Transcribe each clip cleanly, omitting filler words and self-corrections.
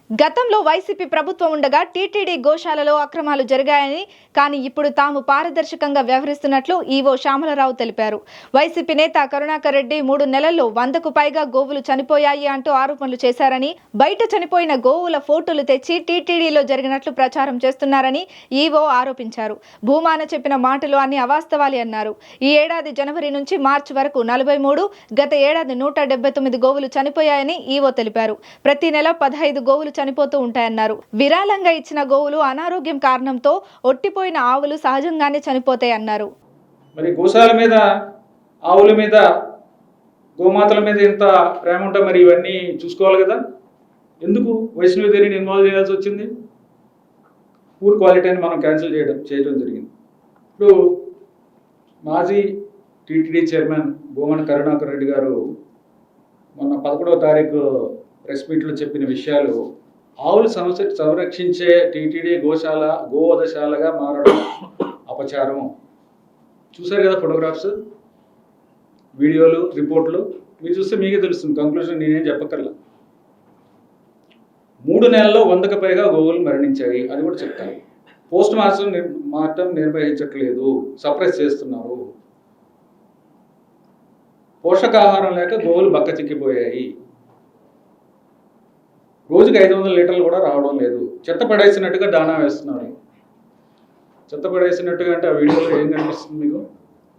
గతంలో వైసీపీ ప్రభుత్వం ఉండగా టీటీడీ గోశాలలో అక్రమాలు జరిగాయని, కానీ ఇప్పుడు తాము పారదర్శకంగా వ్యవహరిస్తున్నట్లు ఈవో శ్యామలరావు తెలిపారు. వైసీపీ నేత కరుణాకర్ రెడ్డి 3 నెలల్లో 100కు పైగా గోవులు చనిపోయాయి అంటూ ఆరోపణలు చేశారని, బయట చనిపోయిన గోవుల ఫోటోలు తెచ్చి టీటీడీలో జరిగినట్లు ప్రచారం చేస్తున్నారని ఈవో ఆరోపించారు. భూమాన చెప్పిన మాటలు అన్ని అవాస్తవాలే అన్నారు. ఈ ఏడాది జనవరి నుంచి మార్చి వరకు 43, గత ఏడాది 179 గోవులు చనిపోయాయని ఈవో తెలిపారు. ప్రతి నెల 15 గోవులు చనిపోతూ ఉంటాయన్నారు. విరాళంగా ఇచ్చిన గోవులు అనారోగ్యం కారణంతో ఒట్టిపోయిన ఆవులు సహజంగానే చనిపోతాయన్నారు. మరి గోశాల మీద, ఆవుల మీద, గోమాతల మీద ఇంత ప్రేమ ఉంటే మరి ఇవన్నీ చూసుకోవాలి కదా. ఎందుకు వైష్ణవిదేవిని ఇన్వాల్వ్ చేయాల్సి వచ్చింది? పూర్ క్వాలిటీ అని మనం క్యాన్సిల్ చేయడం జరిగింది. ఇప్పుడు మాజీ టీటీడీ చైర్మన్ భూమన కరుణాకర్ రెడ్డి గారు మొన్న 11వ తారీఖు ప్రెస్ మీట్లో చెప్పిన విషయాలు, ఆవులు సంరక్షించే టీటీడీ గోశాల గోవధశాలగా మారడం అపచారం. చూశారు కదా ఫోటోగ్రాఫ్స్, వీడియోలు, రిపోర్ట్లు. మీరు చూస్తే మీకే తెలుస్తుంది. కంక్లూజన్ నేనేం చెప్పక్కర్లా. 3 నెలల్లో 100కు పైగా గోవులు మరణించాయి, అది కూడా చెప్తాను. పోస్ట్ మార్టం నిర్వహించట్లేదు, సప్రెస్ చేస్తున్నారు. పోషకాహారం లేక గోవులు బక్క చిక్కిపోయాయి. రోజుకి 500 లీటర్లు కూడా రావడం లేదు. చెత్త పడేసినట్టుగా దాణా వేస్తున్నారు. చెత్త పడేసినట్టుగా అంటే ఆ వీడియోలో ఏం కనిపిస్తుంది మీకు?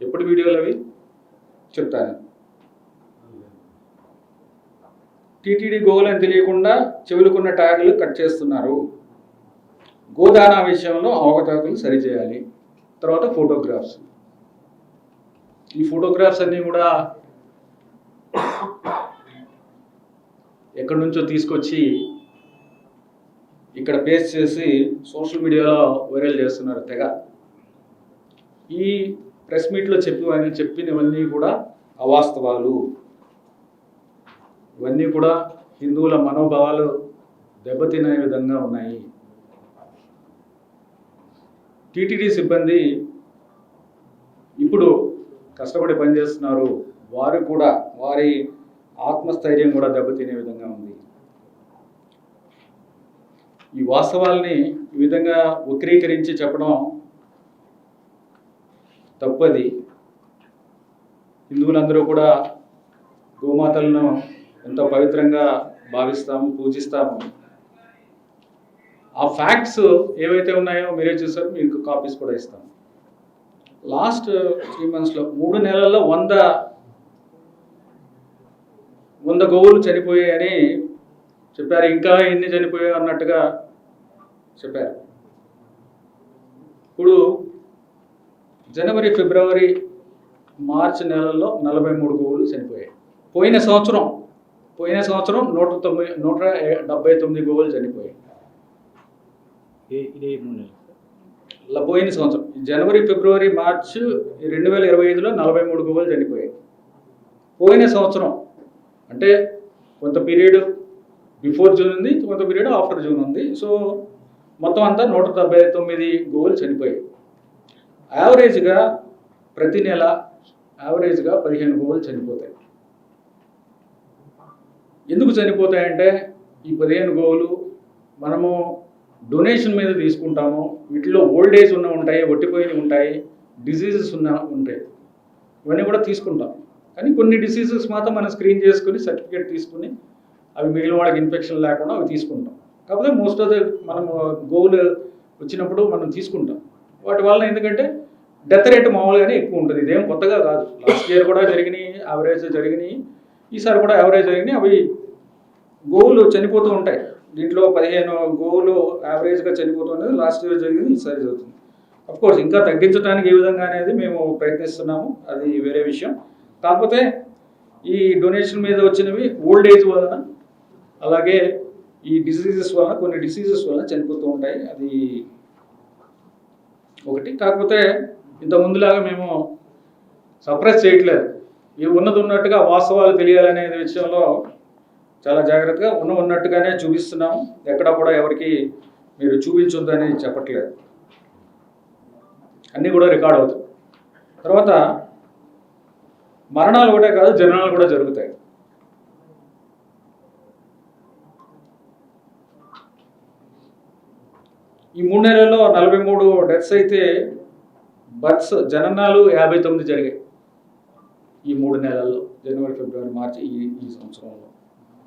ఎప్పుడు వీడియోలు అవి చెప్తాను. టీటీడీ గోవులు అని తెలియకుండా చెవులుకున్న ట్యాగులు కట్ చేస్తున్నారు. గోదానా విషయంలో అవకతవకలు సరిచేయాలి. తర్వాత ఫోటోగ్రాఫ్స్. ఈ ఫోటోగ్రాఫ్స్ అన్నీ కూడా ఎక్కడి నుంచో తీసుకొచ్చి ఇక్కడ పేస్ట్ చేసి సోషల్ మీడియాలో వైరల్ చేస్తున్నారు తెగ. ఈ ప్రెస్ మీట్లో చెప్పినవన్నీ కూడా అవాస్తవాలు. ఇవన్నీ కూడా హిందువుల మనోభావాలు దెబ్బతినే విధంగా ఉన్నాయి. టీటీడీ సిబ్బంది ఇప్పుడు కష్టపడి పనిచేస్తున్నారు. వారు కూడా, వారి ఆత్మస్థైర్యం కూడా దెబ్బతినే విధంగా ఉంది. ఈ వాస్తవాల్ని ఈ విధంగా వక్రీకరించి చెప్పడం తప్పది. హిందువులందరూ కూడా గోమాతలను ఎంతో పవిత్రంగా భావిస్తాము, పూజిస్తాము. ఆ ఫ్యాక్ట్స్ ఏవైతే ఉన్నాయో మీరే చూసారు, మీకు కాపీస్ కూడా ఇస్తాము. లాస్ట్ 3 monthsలో 3 నెలల్లో 100 గోవులు చనిపోయాయని చెప్పారు. ఇంకా ఎన్ని చనిపోయాయి అన్నట్టుగా చెప్పారు. ఇప్పుడు జనవరి, ఫిబ్రవరి, మార్చి నెలల్లో 43 గోవులు చనిపోయాయి. పోయిన సంవత్సరం 179 గోవులు చనిపోయాయి. పోయిన సంవత్సరం జనవరి, ఫిబ్రవరి, మార్చి 2025లో 43 గోవులు చనిపోయాయి. పోయిన సంవత్సరం అంటే కొంత పీరియడ్ బిఫోర్ జూన్ ఉంది, కొంత పీరియడ్ ఆఫ్టర్ జూన్ ఉంది. సో మొత్తం అంతా 179 గోవులు చనిపోయాయి. యావరేజ్గా ప్రతి నెల 15 గోవులు చనిపోతాయి. ఎందుకు చనిపోతాయంటే ఈ 15 గోవులు మనము డొనేషన్ మీద తీసుకుంటాము. వీటిలో ఓల్డ్ ఏజ్ ఉంటాయి, ఒట్టిపోయినవి ఉంటాయి, డిసీజెస్ ఉంటాయి. ఇవన్నీ కూడా తీసుకుంటాం. కానీ కొన్ని డిసీజెస్ మాత్రం మనం స్క్రీన్ చేసుకుని సర్టిఫికేట్ తీసుకుని అవి మిగిలిన వాళ్ళకి ఇన్ఫెక్షన్ లేకుండా అవి తీసుకుంటాం. కాకపోతే మోస్ట్ ఆఫ్ ద మనము గోవులు వచ్చినప్పుడు మనం తీసుకుంటాం. వాటి వల్ల ఎందుకంటే డెత్ రేట్ మామూలుగానే ఎక్కువ ఉంటుంది. ఇదేం కొత్తగా కాదు. లాస్ట్ ఇయర్ కూడా జరిగినాయి, యావరేజ్ జరిగినాయి, ఈసారి కూడా యావరేజ్ జరిగినాయి. అవి గోవులు చనిపోతూ ఉంటాయి. దీంట్లో 15 గోవులు యావరేజ్గా చనిపోతున్నది లాస్ట్ ఇయర్ జరిగింది, ఈసారి జరుగుతుంది. అఫ్కోర్స్ ఇంకా తగ్గించడానికి ఏ విధంగా అనేది మేము ప్రయత్నిస్తున్నాము, అది వేరే విషయం. కాకపోతే ఈ డొనేషన్ మీద వచ్చినవి ఓల్డ్ ఏజ్ వలన, అలాగే ఈ డిసీజెస్ వలన, కొన్ని డిసీజెస్ వలన చనిపోతూ ఉంటాయి. అది ఒకటి. కాకపోతే ఇంత ముందులాగా మేము సప్రెస్ చేయట్లేదు. ఇవి ఉన్నది ఉన్నట్టుగా వాస్తవాలు తెలియాలనే విషయంలో చాలా జాగ్రత్తగా ఉన్నట్టుగానే చూపిస్తున్నాము. ఎక్కడా కూడా ఎవరికి మీరు చూపించొద్దని చెప్పట్లేదు. అన్నీ కూడా రికార్డ్ అవుతాయి. తర్వాత మరణాలు ఒకటే కాదు, జననాలు కూడా జరుగుతాయి. ఈ 3 నెలల్లో 43 డెత్స్ అయితే బర్త్స్ జననాలు 59 జరిగాయి ఈ 3 నెలల్లో, జనవరి, ఫిబ్రవరి, మార్చి ఈ సంవత్సరంలో.